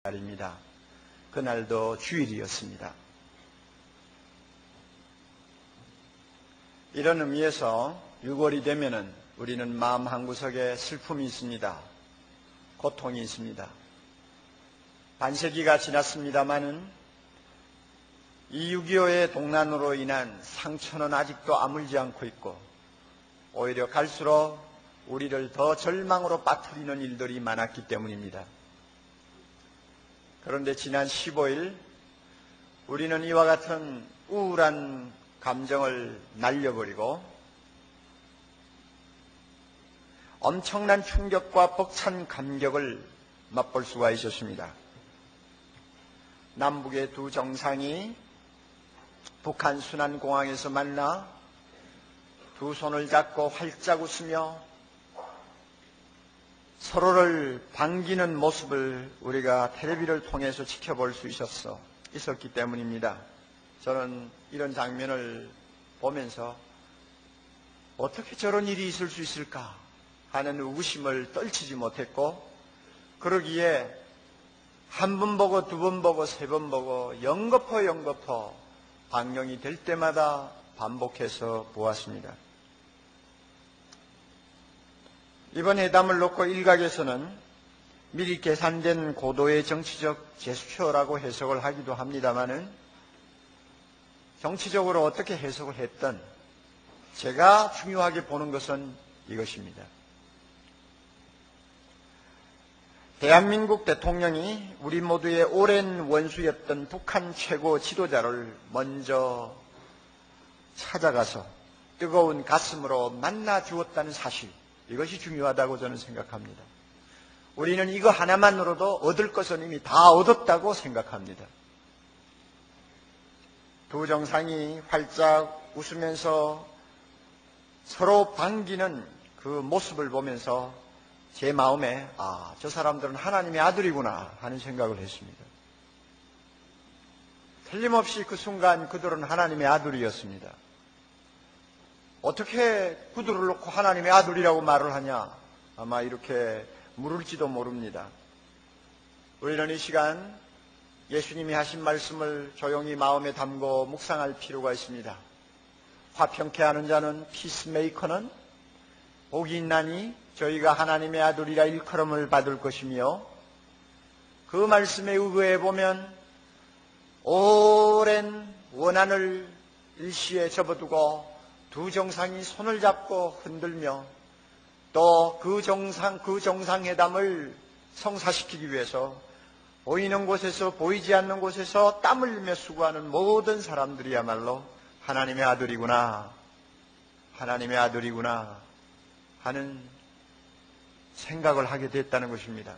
날입니다. 그날도 주일이었습니다. 이런 의미에서 6월이 되면은 우리는 마음 한구석에 슬픔이 있습니다. 고통이 있습니다. 반세기가 지났습니다마는 이 6.25의 동란으로 인한 상처는 아직도 아물지 않고 있고 오히려 갈수록 우리를 더 절망으로 빠뜨리는 일들이 많았기 때문입니다. 그런데 지난 15일 우리는 이와 같은 우울한 감정을 날려버리고 엄청난 충격과 벅찬 감격을 맛볼 수가 있었습니다. 남북의 두 정상이 북한 순안공항에서 만나 두 손을 잡고 활짝 웃으며 서로를 반기는 모습을 우리가 텔레비를 통해서 지켜볼 수 있었기 때문입니다. 저는 이런 장면을 보면서 어떻게 저런 일이 있을 수 있을까 하는 의구심을 떨치지 못했고, 그러기에 한 번 보고 두 번 보고 세 번 보고 연거푸 방영이 될 때마다 반복해서 보았습니다. 이번 회담을 놓고 일각에서는 미리 계산된 고도의 정치적 제스처라고 해석을 하기도 합니다마는 정치적으로 어떻게 해석을 했든 제가 중요하게 보는 것은 이것입니다. 대한민국 대통령이 우리 모두의 오랜 원수였던 북한 최고 지도자를 먼저 찾아가서 뜨거운 가슴으로 만나 주었다는 사실, 이것이 중요하다고 저는 생각합니다. 우리는 이거 하나만으로도 얻을 것은 이미 다 얻었다고 생각합니다. 두 정상이 활짝 웃으면서 서로 반기는 그 모습을 보면서 제 마음에 저 사람들은 하나님의 아들이구나 하는 생각을 했습니다. 틀림없이 그 순간 그들은 하나님의 아들이었습니다. 어떻게 구두를 놓고 하나님의 아들이라고 말을 하냐, 아마 이렇게 물을지도 모릅니다. 우리는 이 시간 예수님이 하신 말씀을 조용히 마음에 담고 묵상할 필요가 있습니다. 화평케 하는 자는 피스메이커는 복이 있나니 저희가 하나님의 아들이라 일컬음을 받을 것이며, 그 말씀에 의거해 보면 오랜 원한을 일시에 접어두고 두 정상이 손을 잡고 흔들며 또 그 정상회담을 성사시키기 위해서 보이는 곳에서 보이지 않는 곳에서 땀을 흘리며 수고하는 모든 사람들이야말로 하나님의 아들이구나, 하나님의 아들이구나 하는 생각을 하게 됐다는 것입니다.